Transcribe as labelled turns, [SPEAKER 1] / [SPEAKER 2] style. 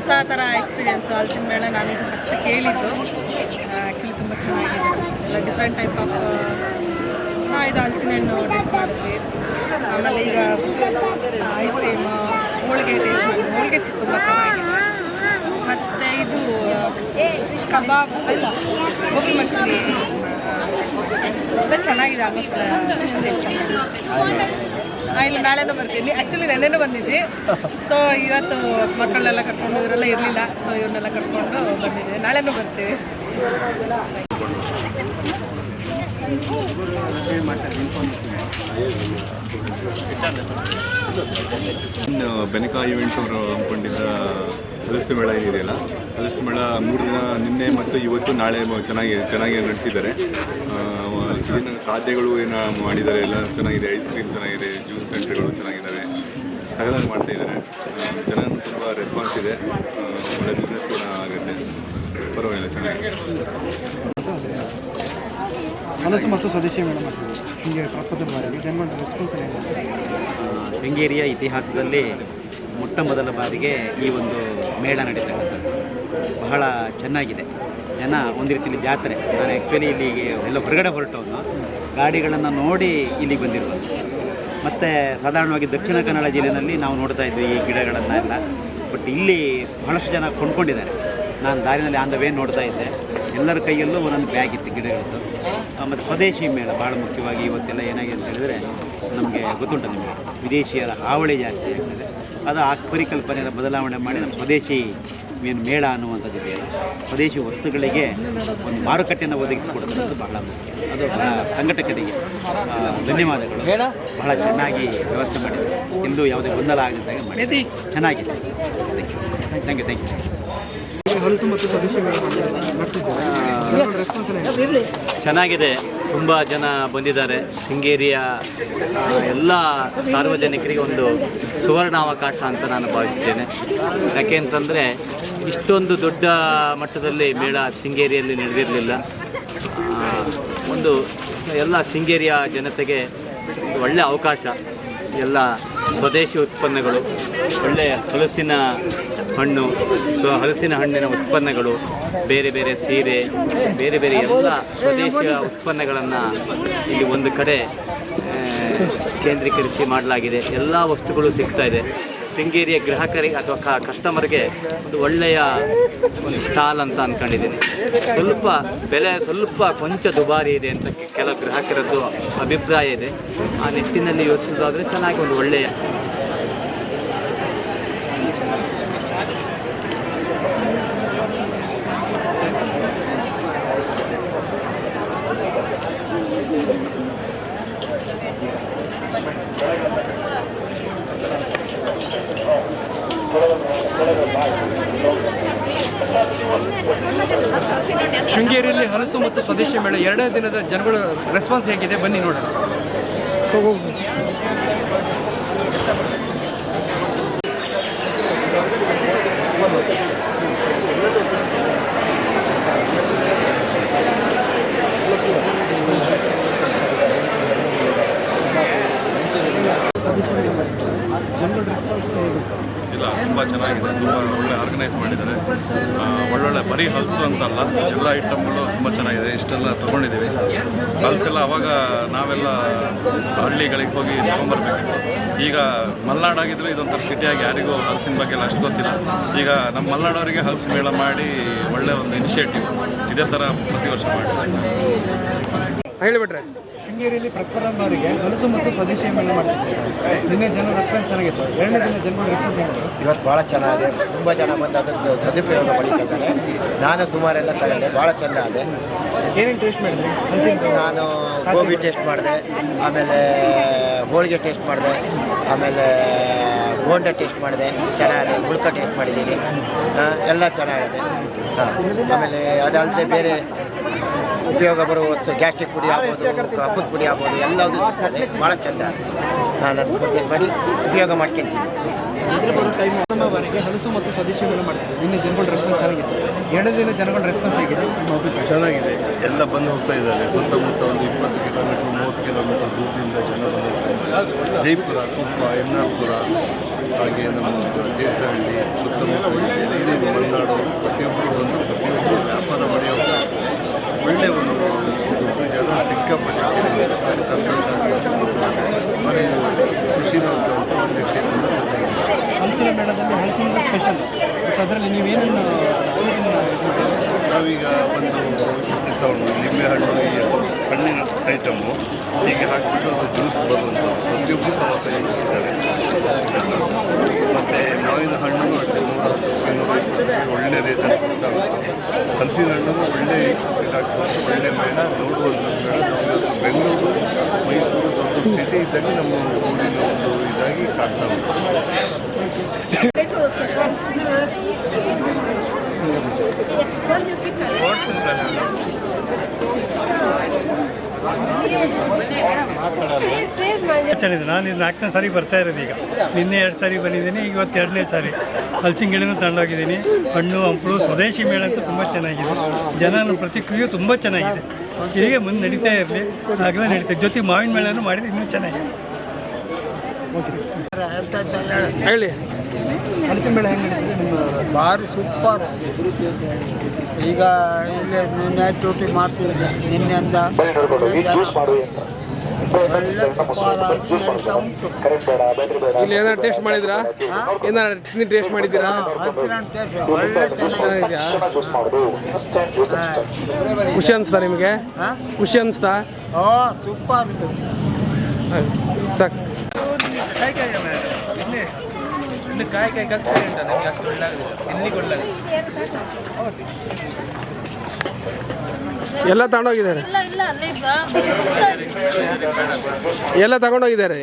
[SPEAKER 1] ಹೊಸ ಥರ ಎಕ್ಸ್ಪೀರಿಯೆನ್ಸು ಹಲಸಿನ ಮೇಳ. ನಾನು ಇದು ಫಸ್ಟ್ ಕೇಳಿದ್ದು. ಆ್ಯಕ್ಚುಲಿ ತುಂಬ ಚೆನ್ನಾಗಿದೆ. ಎಲ್ಲ ಡಿಫ್ರೆಂಟ್ ಟೈಪ್ ಆಫ್ ಇದು ಹಲಸಿನ ಹಣ್ಣು ಟೇಸ್ಟ್ ಮಾಡಿದ್ವಿ. ಆಮೇಲೆ ಈಗ ಐಸ್ ಕ್ರೀಮ್, ಹೋಳಿಗೆ ಟೇಸ್ಟ್ ಮಾಡಿದ್ವಿ. ಹೋಳಿಗೆ ತುಂಬ ಚೆನ್ನಾಗಿದೆ. ಮತ್ತು ಇದು ಕಬಾಬ್ ಅಲ್ಲ, ಗೋಬಿ ಮಂಚೂರಿ ಎಲ್ಲ ಚೆನ್ನಾಗಿದೆ. ಆಲ್ಮೋಸ್ಟ್ ಇಲ್ಲ, ನಾಳೆನೂ ಬರ್ತೀನಿ. ಆ್ಯಕ್ಚುಲಿ ನೆನ್ನೆನೂ ಬಂದಿದ್ವಿ. ಸೊ ಇವತ್ತು ಮಕ್ಕಳನ್ನೆಲ್ಲ ಕರ್ಕೊಂಡು, ಇವರೆಲ್ಲ ಇರಲಿಲ್ಲ, ಸೊ ಇವ್ರನ್ನೆಲ್ಲ ಕರ್ಕೊಂಡು ಬಂದಿದ್ವಿ. ನಾಳೆನೂ ಬರ್ತೀವಿ.
[SPEAKER 2] ಬೆನಕ ಈವೆಂಟ್ಸ್ ಅವರು ಹಮ್ಮಿಕೊಂಡಿದ್ದ ಹಲಸು ಮೇಳ ಏನಿದೆಯಲ್ಲ, ಹಲಸು ಮೇಳ 3 ದಿನ, ನಿನ್ನೆ ಮತ್ತು ಇವತ್ತು ನಾಳೆ ಚೆನ್ನಾಗಿ ನಡೆಸಿದ್ದಾರೆ. ಏನು ಖಾದ್ಯಗಳು ಏನು ಮಾಡಿದ್ದಾರೆ ಎಲ್ಲ ಚೆನ್ನಾಗಿದೆ. ಐಸ್ ಕ್ರೀಮ್ ಚೆನ್ನಾಗಿದೆ, ಜ್ಯೂಸ್ ಸೆಂಟರ್ಗಳು ಚೆನ್ನಾಗಿದ್ದಾವೆ, ಸಗದಾಗಿ ಮಾಡ್ತಾಯಿದ್ದಾರೆ. ಜನ ತುಂಬ ರೆಸ್ಪಾನ್ಸ್ ಇದೆ. ಒಳ್ಳೆ ಬಿಸ್ನೆಸ್ ಕೂಡ ಆಗುತ್ತೆ, ಪರವಾಗಿಲ್ಲ, ಚೆನ್ನಾಗಿದೆ.
[SPEAKER 3] ಹಲಸು ಮತ್ತು ಸ್ವದೇಶಿ ಮೇಳ ಮಾಡ್ತೀವಿ. ಹೀಗೆ ಪ್ರಥಮ ಬಾರಿಗೆ ಜನಗಳ ರೆಸ್ಪಾನ್ಸ್ ಏನಿದೆ?
[SPEAKER 4] ಶೃಂಗೇರಿಯ ಇತಿಹಾಸದಲ್ಲಿ ಮೊಟ್ಟ ಮೊದಲ ಬಾರಿಗೆ ಈ ಒಂದು ಮೇಳ ನಡೀತಕ್ಕಂಥದ್ದು ಬಹಳ ಚೆನ್ನಾಗಿದೆ. ಜನ ಒಂದು ರೀತಿಯಲ್ಲಿ ಜಾತ್ರೆ. ನಾನು ಆ್ಯಕ್ಚುಲಿ ಇಲ್ಲಿಗೆ ಎಲ್ಲ ಹೊರಗಡೆ ಹೊರಟವನು, ಗಾಡಿಗಳನ್ನು ನೋಡಿ ಇಲ್ಲಿಗೆ ಬಂದಿರುವುದು. ಮತ್ತು ಸಾಧಾರಣವಾಗಿ ದಕ್ಷಿಣ ಕನ್ನಡ ಜಿಲ್ಲೆಯಲ್ಲಿ ನಾವು ನೋಡ್ತಾ ಇದ್ವಿ ಈ ಗಿಡಗಳನ್ನೆಲ್ಲ. ಬಟ್ ಇಲ್ಲಿ ಬಹಳಷ್ಟು ಜನ ಕೊಂಡ್ಕೊಂಡಿದ್ದಾರೆ. ನಾನು ದಾರಿನಲ್ಲಿ ಆನ್ ದ ವೇ ನೋಡ್ತಾ ಇದ್ದೆ, ಎಲ್ಲರ ಕೈಯಲ್ಲೂ ಒಂದೊಂದು ಬ್ಯಾಗ್ ಇತ್ತು ಗಿಡಗಳದ್ದು. ಮತ್ತು ಸ್ವದೇಶಿ ಮೇಳ ಭಾಳ ಮುಖ್ಯವಾಗಿ ಇವತ್ತೆಲ್ಲ ಏನಾಗಿದೆ ಅಂತ ಹೇಳಿದರೆ, ನಮಗೆ ಗೊತ್ತುಂಟು ನಿಮಗೆ, ವಿದೇಶಿಯರ ಹಾವಳಿ ಜಾಸ್ತಿ ಆಗ್ತದೆ. ಅದು ಆ ಪರಿಕಲ್ಪನೆಯನ್ನು ಬದಲಾವಣೆ ಮಾಡಿ ನಮ್ಮ ಸ್ವದೇಶಿ ಮೇಳ ಅನ್ನುವಂಥದ್ದು ಇದೆಯಲ್ಲ, ಸ್ವದೇಶಿ ವಸ್ತುಗಳಿಗೆ ಒಂದು ಮಾರುಕಟ್ಟೆಯನ್ನು ಒದಗಿಸಿಕೊಡುವಂಥದ್ದು ಬಹಳ ಮುಖ್ಯ. ಅದು ಬಹಳ ಸಂಘಟಕರಿಗೆ ಧನ್ಯವಾದಗಳು. ಬಹಳ ಚೆನ್ನಾಗಿ ವ್ಯವಸ್ಥೆ ಮಾಡಿದ್ದಾರೆ. ಎಲ್ಲೂ ಯಾವುದೇ ಗೊಂದಲ ಆಗದಂತಾಗ ಮಾಡಿ ಚೆನ್ನಾಗಿದೆ. Thank you.
[SPEAKER 3] ಹಲಸು ಮತ್ತು ಸ್ವದೇಶಿ ಮೇಳ ರೆಸ್ಪಾನ್ಸ್
[SPEAKER 4] ಚೆನ್ನಾಗಿದೆ. ತುಂಬ ಜನ ಬಂದಿದ್ದಾರೆ. ಶೃಂಗೇರಿಯ ಎಲ್ಲ ಸಾರ್ವಜನಿಕರಿಗೆ ಒಂದು ಸುವರ್ಣಾವಕಾಶ ಅಂತ ನಾನು ಭಾವಿಸಿದ್ದೇನೆ. ಯಾಕೆ ಅಂತಂದರೆ, ಇಷ್ಟೊಂದು ದೊಡ್ಡ ಮಟ್ಟದಲ್ಲಿ ಮೇಳ ಶೃಂಗೇರಿಯಲ್ಲಿ ನಡೆದಿರಲಿಲ್ಲ. ಒಂದು ಎಲ್ಲ ಶೃಂಗೇರಿಯ ಜನತೆಗೆ ಒಳ್ಳೆಯ ಅವಕಾಶ. ಎಲ್ಲ ಸ್ವದೇಶಿ ಉತ್ಪನ್ನಗಳು, ಒಳ್ಳೆಯ ಹಲಸಿನ ಹಣ್ಣು, ಹಲಸಿನ ಹಣ್ಣಿನ ಉತ್ಪನ್ನಗಳು, ಬೇರೆ ಬೇರೆ ಸೀರೆ, ಬೇರೆ ಬೇರೆ ಎಲ್ಲ ಸ್ವದೇಶಿಯ ಉತ್ಪನ್ನಗಳನ್ನು ಇಲ್ಲಿ ಒಂದು ಕಡೆ ಕೇಂದ್ರೀಕರಿಸಿ ಮಾಡಲಾಗಿದೆ. ಎಲ್ಲ ವಸ್ತುಗಳು ಸಿಗ್ತಾ ಇದೆ. ಶೃಂಗೇರಿಯ ಗ್ರಾಹಕರಿಗೆ ಅಥವಾ ಕಸ್ಟಮರ್ಗೆ ಒಂದು ಒಳ್ಳೆಯ ಒಂದು ಸ್ಟಾಲ್ ಅಂತ ಅಂದ್ಕೊಂಡಿದ್ದೀನಿ. ಬೆಲೆ ಕೊಂಚ ದುಬಾರಿ ಇದೆ ಅಂತ ಕೆಲವು ಗ್ರಾಹಕರದ್ದು ಅಭಿಪ್ರಾಯ ಇದೆ. ಆ ನಿಟ್ಟಿನಲ್ಲಿ ಯೋಚಿಸೋದಾದರೆ ಚೆನ್ನಾಗಿ ಒಂದು ಒಳ್ಳೆಯ
[SPEAKER 3] ಶೃಂಗೇರಿಯಲ್ಲಿ ಹಲಸು ಮತ್ತು ಸ್ವದೇಶಿ ಮೇಳ 2 ದಿನದ ಜನಗಳ ರೆಸ್ಪಾನ್ಸ್ ಹೇಗಿದೆ ಬನ್ನಿ ನೋಡೋಣ.
[SPEAKER 2] ಇಲ್ಲ, ತುಂಬ ಚೆನ್ನಾಗಿದೆ. ತುಂಬ ಒಳ್ಳೆ ಆರ್ಗನೈಸ್ ಮಾಡಿದ್ದಾರೆ. ಒಳ್ಳೊಳ್ಳೆ ಬರೀ ಹಲಸು ಅಂತಲ್ಲ, ಎಲ್ಲ ಐಟಮ್ಗಳು ತುಂಬ ಚೆನ್ನಾಗಿದೆ. ಇಷ್ಟೆಲ್ಲ ತೊಗೊಂಡಿದ್ದೀವಿ. ಹಲಸೆಲ್ಲ ಅವಾಗ ನಾವೆಲ್ಲ ಹಳ್ಳಿಗಳಿಗೆ ಹೋಗಿ ತೊಗೊಂಬರ್ಬೇಕಿತ್ತು. ಈಗ ಮಲೆನಾಡಾಗಿದ್ದರೆ ಇದೊಂಥರ ಸಿಟಿಯಾಗಿ ಯಾರಿಗೂ ಹಲಸಿನ ಬಗ್ಗೆ ಅಷ್ಟು ಗೊತ್ತಿಲ್ಲ. ಈಗ ನಮ್ಮ ಮಲೆನಾಡವರಿಗೆ ಹಲಸು ಮೇಳ ಮಾಡಿ ಒಳ್ಳೆಯ ಒಂದು ಇನಿಷಿಯೇಟಿವ್ ಇದೇ ಥರ ಪ್ರತಿ ವರ್ಷ ಮಾಡಿದ್ದಾರೆ.
[SPEAKER 3] ಹೇಳಿಬಿಟ್ರೆ ಶೃಂಗೇರಿಯಲ್ಲಿ ಪ್ರಥಮರಿಗೆ ಹಲಸು ಮತ್ತು ಸ್ವದೇಶಿ ಮೇಳ ಮಾಡ್ತಿದ್ದಾರೆ. ನಿನ್ನೆ ಜನ ರೆಸ್ಪಾನ್ಸ್ ಚೆನ್ನಾಗಿತ್ತು. 2ನೇ ದಿನ ಜನಗಳ ರೆಸ್ಪಾನ್ಸ್ ಏನಿದೆ?
[SPEAKER 5] ಇವತ್ತು ಭಾಳ ಚೆನ್ನಾಗಿದೆ. ತುಂಬ ಜನ ಬಂದು ಅದರದ್ದು ಸದುಪಯೋಗ ಪಡೀತಿದ್ದಾರೆ. ನಾನು ಸುಮಾರೆಲ್ಲ ತಗೊಂಡೆ, ಭಾಳ ಚೆಂದ ಇದೆ.
[SPEAKER 3] ಏನೇನು ಟೇಸ್ಟ್ ಮಾಡಿದ್ರಿ?
[SPEAKER 5] ನಾನು ಗೋಬಿ ಟೇಸ್ಟ್ ಮಾಡಿದೆ, ಆಮೇಲೆ ಹೋಳಿಗೆ ಟೇಸ್ಟ್ ಮಾಡಿದೆ, ಆಮೇಲೆ ಬೋಂಡ ಟೇಸ್ಟ್ ಮಾಡಿದೆ, ಚೆನ್ನಾಗಿದೆ. ಗುಳ್ಕ ಟೇಸ್ಟ್ ಮಾಡಿದ್ದೀನಿ, ಎಲ್ಲ ಚೆನ್ನಾಗಿದೆ. ಆಮೇಲೆ ಅದಲ್ಲದೆ ಬೇರೆ ಉಪಯೋಗ ಬರುವತ್ತು ಗ್ಯಾಸ್ಟ್ರಿಕ್ ಪುಡಿ ಆಗ್ಬೋದು, ಕಫದ ಪುಡಿ ಆಗ್ಬೋದು, ಎಲ್ಲದೂ ಸಿಗ್ತದೆ. ಭಾಳ ಚೆಂದ. ನಾನು ಅದು ಪರ್ಚೇಸ್ ಮಾಡಿ ಉಪಯೋಗ ಮಾಡ್ಕೊತೀನಿ.
[SPEAKER 3] ಬಾರಿಗೆ ಹಲಸು ಮತ್ತು ಸ್ವದೇಶಿ ಮೇಳ ಮಾಡ್ತೀವಿ. ನಿನ್ನೆ ಜನಗಳ ರೆಸ್ಪಾನ್ಸ್ ಚೆನ್ನಾಗಿತ್ತು. 2ನೇ ದಿನ ಜನಗಳ ರೆಸ್ಪಾನ್ಸ್ ಹೇಗಿದೆ?
[SPEAKER 6] ಚೆನ್ನಾಗಿದೆ. ಎಲ್ಲ ಬಂದು ಹೋಗ್ತಾ ಇದ್ದಾರೆ. ಸುತ್ತಮುತ್ತ ಒಂದು 20 ಕಿಲೋಮೀಟರ್ 30 ಕಿಲೋಮೀಟರ್ ದೂರದಿಂದ ಜನ ಬಂದು ಹೋಗ್ತಾ ಇದ್ದಾರೆ. ಜೈಪುರ, ಕೊಪ್ಪ, ಎನ್ನಾರ್ಪುರ, ಹಾಗೆ ನಮ್ಮ ತೀರ್ಥಹಳ್ಳಿ ಸುತ್ತಮುತ್ತ ಎಲ್ಲಿ ಮಲೆನಾಡು ಪ್ರತಿಯೊಬ್ಬರು ಬಂದು ಪ್ರತಿಯೊಬ್ಬರು ವ್ಯಾಪಾರ ನಡೆಯುವ ಒಳ್ಳೆಯ ಒಂದು ಜನ ಸಿಕ್ಕಾಪಟ್ಟೆ ಸೇರಿದ್ದಾರೆ. ಭಾರಿ ಸಂತೋಷ ಭಾರಿ ಖುಷಿನೂ ಅಂತ ಒಂದು ಕ್ಷೇತ್ರ.
[SPEAKER 3] ಹಲಸಿನ ಮೇಳದಲ್ಲಿ ಹಲಸಿನ ಸ್ಪೆಷಲ್ ಮತ್ತು ಅದರಲ್ಲಿ ನೀವೇನೇನು
[SPEAKER 6] ನಾವೀಗ ಒಂದು ತಗೊಂಡು ನಿಂಬೆಹಣ್ಣು ಈ ಹಣ್ಣಿನ ಐಟಮು ಹೀಗೆ ಹಾಕಿಬಿಟ್ಟು ಅದು ಜ್ಯೂಸ್ ಬರುವಂಥದ್ದು ಪ್ರತಿಯೊಬ್ಬರು ತಗೊಳ್ತಾರೆ. ಮತ್ತು ಮಾವಿನ ಹಣ್ಣು ಅಷ್ಟೇ 110-120 ಒಳ್ಳೆ ರೇಟಲ್ಲಿ ಕೊಡ್ತಾರೆ. ಹಲಸಿನ ಹಣ್ಣು ಒಳ್ಳೆ ಇದಾಗ್ತದೆ. ಒಳ್ಳೆ ಮೇಳ ನೋಡುವಂಥ ಮೇಳ. ಇವತ್ತು ಬೆಂಗಳೂರು ಮೈಸೂರು ದೊಡ್ಡ ಸಿಟಿ ಇದ್ದಾಗ ನಮ್ಮ ಊರಿನ ಒಂದು ಇದಾಗಿ ಕಾಣ್ತಾ
[SPEAKER 7] ಚೆನ್ನಾಗಿದೆ. ನಾನು ಇದು 4ನೇ ಸಾರಿ ಬರ್ತಾ ಇರೋದು. ಈಗ ನಿನ್ನೆ 2 ಸಾರಿ ಬಂದಿದ್ದೀನಿ, ಇವತ್ತು 2ನೇ ಸಾರಿ. ಹಲಸಿನ ಗಿಡನೂ ತಗೊಂಡೋಗಿದ್ದೀನಿ. ಹಣ್ಣು ಹಂಪಲು ಸ್ವದೇಶಿ ಮೇಳ ಅಂತೂ ತುಂಬ ಚೆನ್ನಾಗಿದೆ. ಜನನ ಪ್ರತಿಕ್ರಿಯೆ ತುಂಬ ಚೆನ್ನಾಗಿದೆ. ಹೀಗೆ ಮುಂದೆ ನಡೀತಾ ಇರಲಿ, ಆಗಲೇ ನಡೀತಾ. ಜೊತೆಗೆ ಮಾವಿನ ಮೇಳನೂ ಮಾಡಿದರೆ ಇನ್ನೂ ಚೆನ್ನಾಗಿದೆ.
[SPEAKER 3] ಹೇಳಿ ಹಲಸಿನ ಮೇಳ ಹೆಂಗೆ ನಡೀತದೆ ನಿಮ್ಮ?
[SPEAKER 8] ಭಾರಿ ಸೂಪರ್. ಈಗ ಇಲ್ಲಿ ನೈಟ್ ಡ್ಯೂಟಿ ಮಾಡ್ತಿದ್ದೆ ನಿನ್ನೆಯಿಂದ. ಒಳ್ಳೆ ಸೂಪರ್ ಆಗಿ ನಡೀತಾ ಉಂಟು.
[SPEAKER 3] ಇಲ್ಲಿ ಏನಾದ್ರು ಟೇಸ್ಟ್ ಮಾಡಿದ್ರಾ? ಏನಾದ್ರು ಟೇಸ್ಟ್ ಮಾಡಿದ್ದೀರಾ?
[SPEAKER 8] ಹಲಸಿನ ಟೇಸ್ಟ್ ಒಳ್ಳೆ ಚೆನ್ನಾಗಿದೆ.
[SPEAKER 3] ಖುಷಿ ಅನಿಸ್ತಾ ನಿಮಗೆ? ಖುಷಿ ಅನಿಸ್ತಾ?
[SPEAKER 8] ಓ ಸೂಪರ್ ಇದು.
[SPEAKER 3] ಸಾಕು.
[SPEAKER 7] ಇನ್ನು ಕಾಯಿ ಕಸ್ತಾರೆ ಅಂತ ನನಗೆ ಅಷ್ಟು ಒಳ್ಳೆಯಾಗಿದೆ. ಎಲ್ಲಿಗೆ ಒಳ್ಳೆಯದು
[SPEAKER 3] ಎಲ್ಲ ತಗೊಂಡೋಗಿದ್ದಾರೆ. ಎಲ್ಲ ತಗೊಂಡೋಗಿದ್ದಾರೆ.